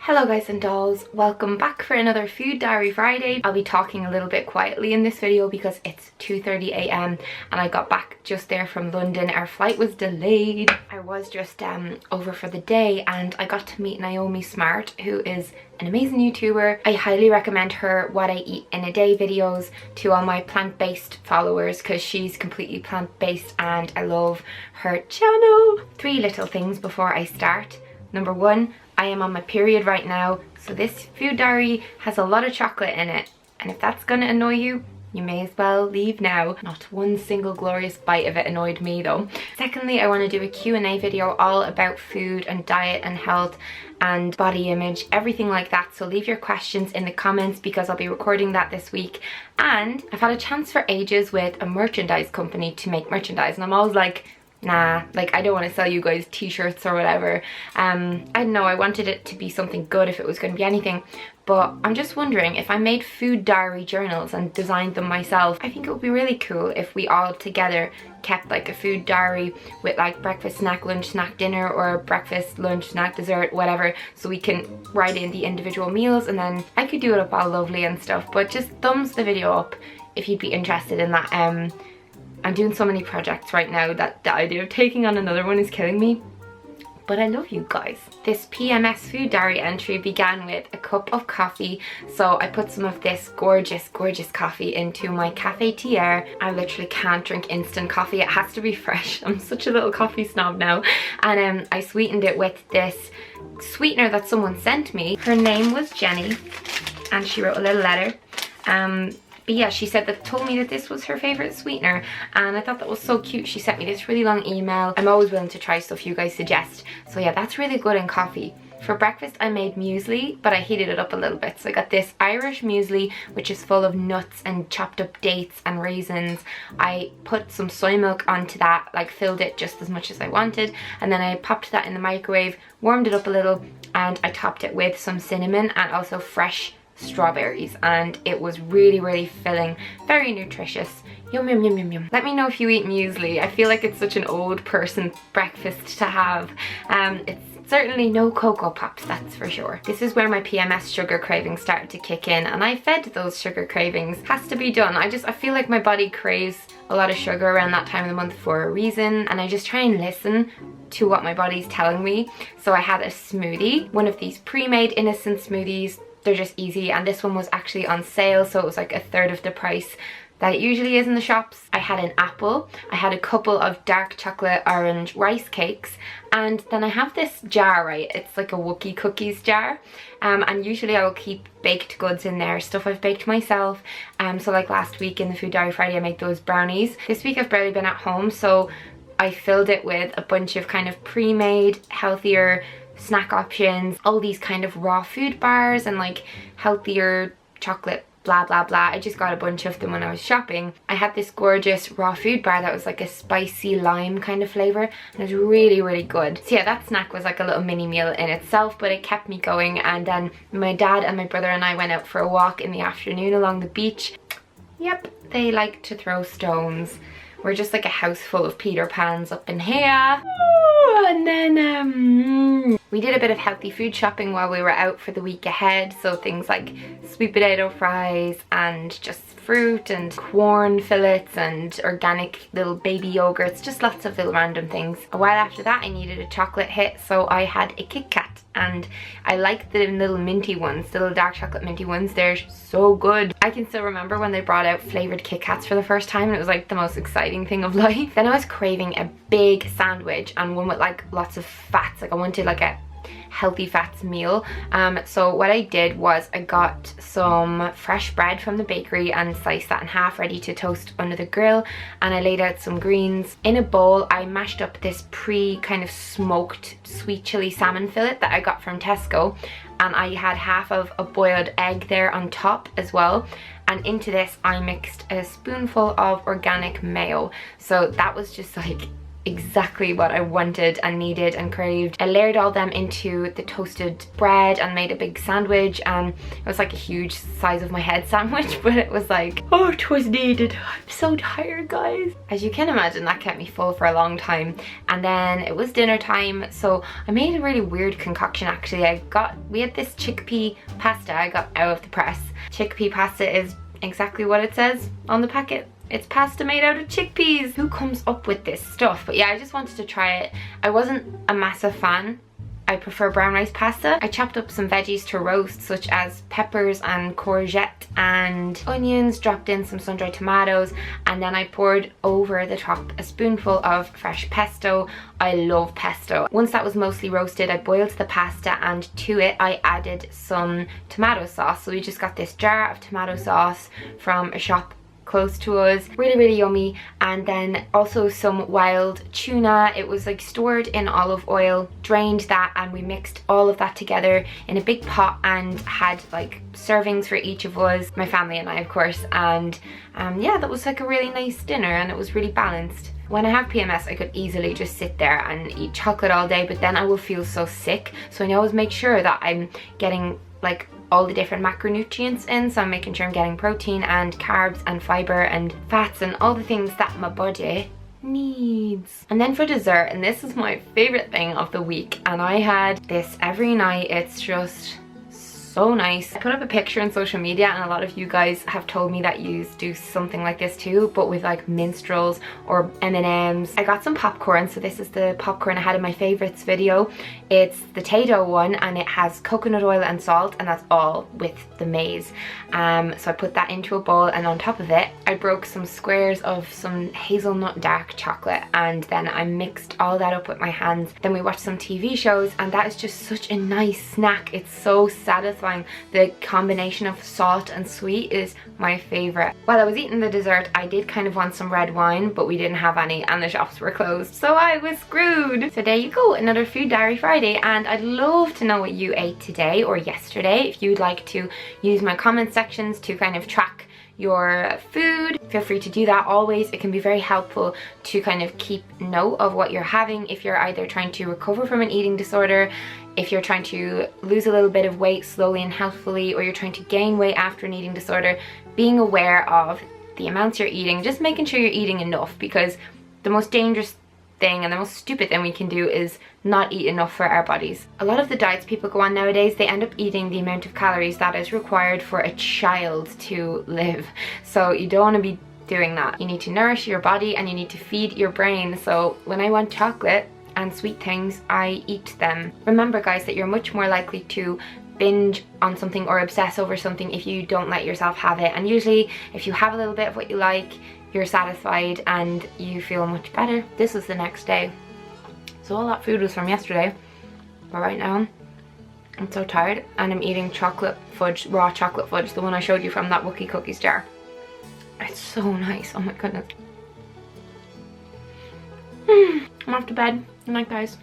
Hello guys and dolls, welcome back for another Food Diary Friday. I'll be talking a little bit quietly in this video because it's 2:30 a.m. and I got back just there from London. Our flight was delayed. I was just over for the day and I got to meet Naomi Smart, who is an amazing YouTuber. I highly recommend her what I eat in a day videos to all my plant-based followers because she's completely plant-based and I love her channel. 3 little things before I start. Number 1, I am on my period right now, so this food diary has a lot of chocolate in it, and if that's gonna annoy you, you may as well leave now. Not one single glorious bite of it annoyed me though. Secondly, I want to do a Q&A video all about food and diet and health and body image, everything like that, so leave your questions in the comments because I'll be recording that this week. And I've had a chance for ages with a merchandise company to make merchandise, and I'm always like, nah, like I don't want to sell you guys t-shirts or whatever. I don't know, I wanted it to be something good if it was going to be anything, but I'm just wondering if I made food diary journals and designed them myself. I think it would be really cool if we all together kept like a food diary with like breakfast, snack, lunch, snack, dinner, or breakfast, lunch, snack, dessert, whatever, so we can write in the individual meals and then I could do it up all lovely and stuff. But just thumbs the video up if you'd be interested in that. I'm doing so many projects right now that the idea of taking on another one is killing me. But I love you guys. This PMS food diary entry began with a cup of coffee. So I put some of this gorgeous coffee into my cafetiere. I literally can't drink instant coffee. It has to be fresh. I'm such a little coffee snob now. And I sweetened it with this sweetener that someone sent me. Her name was Jenny and she wrote a little letter. But yeah, she said that, told me that this was her favorite sweetener, and I thought that was so cute. She sent me this really long email. I'm always willing to try stuff you guys suggest. So yeah, that's really good in coffee. For breakfast I made muesli, but I heated it up a little bit. So I got this Irish muesli, which is full of nuts and chopped up dates and raisins. I put some soy milk onto that, like filled it just as much as I wanted, and then I popped that in the microwave, warmed it up a little, and I topped it with some cinnamon and also fresh strawberries, and it was really filling, very nutritious. Yum yum yum yum yum. Let me know if you eat muesli. I feel like it's such an old person breakfast to have. It's certainly no Cocoa Pops, that's for sure. This is where my PMS sugar cravings started to kick in, and I fed those sugar cravings. Has to be done. I feel like my body craves a lot of sugar around that time of the month for a reason, and I just try and listen to what my body's telling me. So I had a smoothie, one of these pre-made innocent smoothies. They're just easy, and this one was actually on sale, so it was like 1/3 of the price that it usually is in the shops. I had an apple, I had a couple of dark chocolate orange rice cakes, and then I have this jar, right? It's like a Wookie cookies jar, and usually I will keep baked goods in there, stuff I've baked myself. So like last week in the Food Diary Friday I made those brownies. This week I've barely been at home, so I filled it with a bunch of kind of pre-made, healthier snack options, all these kind of raw food bars and like healthier chocolate blah blah blah. I just got a bunch of them when I was shopping. I had this gorgeous raw food bar that was like a spicy lime kind of flavor, and it was really good. So yeah, that snack was like a little mini meal in itself, but it kept me going. And then my dad and my brother and I went out for a walk in the afternoon along the beach. Yep, they like to throw stones. We're just like a house full of Peter Pans up in here. Ooh, and then we did a bit of healthy food shopping while we were out for the week ahead. So things like sweet potato fries and just fruit and corn fillets and organic little baby yogurts, just lots of little random things. A while after that I needed a chocolate hit, so I had a Kitkat, and I like the little minty ones, the little dark chocolate minty ones. They're so good. I can still remember when they brought out flavored Kit Kats for the first time, and it was like the most exciting thing of life. Then I was craving a big sandwich and one with like lots of fats. Like I wanted like a healthy fats meal. So what I did was I got some fresh bread from the bakery and sliced that in half, ready to toast under the grill, and I laid out some greens. In a bowl I mashed up this kind of smoked sweet chili salmon fillet that I got from Tesco, and I had half of a boiled egg there on top as well. And into this I mixed a spoonful of organic mayo. So that was just like exactly what I wanted and needed and craved. I layered all them into the toasted bread and made a big sandwich, and it was like a huge size of my head sandwich, but it was like, oh, it was needed. I'm so tired, guys. As you can imagine, that kept me full for a long time. And then it was dinner time, so I made a really weird concoction actually. We had this chickpea pasta I got out of the press. Chickpea pasta is exactly what it says on the packet. It's pasta made out of chickpeas. Who comes up with this stuff? But yeah, I just wanted to try it. I wasn't a massive fan. I prefer brown rice pasta. I chopped up some veggies to roast, such as peppers and courgette and onions, dropped in some sun-dried tomatoes, and then I poured over the top a spoonful of fresh pesto. I love pesto. Once that was mostly roasted, I boiled the pasta, and to it I added some tomato sauce. So we just got this jar of tomato sauce from a shop close to us. Really yummy. And then also some wild tuna. It was like stored in olive oil, drained that, and we mixed all of that together in a big pot and had like servings for each of us, my family and I of course. And yeah, that was like a really nice dinner, and it was really balanced. When I have PMS, I could easily just sit there and eat chocolate all day, but then I will feel so sick. So I always make sure that I'm getting like all the different macronutrients in, so I'm making sure I'm getting protein and carbs and fiber and fats and all the things that my body needs. And then for dessert, and this is my favorite thing of the week, and I had this every night. It's just so nice. I put up a picture on social media, and a lot of you guys have told me that you do something like this too, but with like minstrels or M&Ms. I got some popcorn, so this is the popcorn I had in my favorites video. It's the Tayto one, and it has coconut oil and salt, and that's all with the maize. So I put that into a bowl, and on top of it I broke some squares of some hazelnut dark chocolate, and then I mixed all that up with my hands. Then we watched some TV shows, and that is just such a nice snack. It's so satisfying. The combination of salt and sweet is my favorite. While I was eating the dessert, I did kind of want some red wine, but we didn't have any and the shops were closed, so I was screwed. So there you go, another Food Diary Friday, and I'd love to know what you ate today or yesterday. If you'd like to use my comment sections to kind of track your food, feel free to do that. Always, it can be very helpful to kind of keep note of what you're having if you're either trying to recover from an eating disorder, if you're trying to lose a little bit of weight slowly and healthfully, or you're trying to gain weight after an eating disorder. Being aware of the amounts you're eating, just making sure you're eating enough, because the most dangerous thing and the most stupid thing we can do is not eat enough for our bodies. A lot of the diets people go on nowadays, they end up eating the amount of calories that is required for a child to live. So you don't want to be doing that. You need to nourish your body and you need to feed your brain. So when I want chocolate and sweet things, I eat them. Remember guys, that you're much more likely to binge on something or obsess over something if you don't let yourself have it. And usually if you have a little bit of what you like, you're satisfied and you feel much better. This is the next day. So all that food was from yesterday, but right now I'm so tired and I'm eating chocolate fudge, raw chocolate fudge, the one I showed you from that Wookie Cookies jar. It's so nice, oh my goodness. I'm off to bed. Good night guys.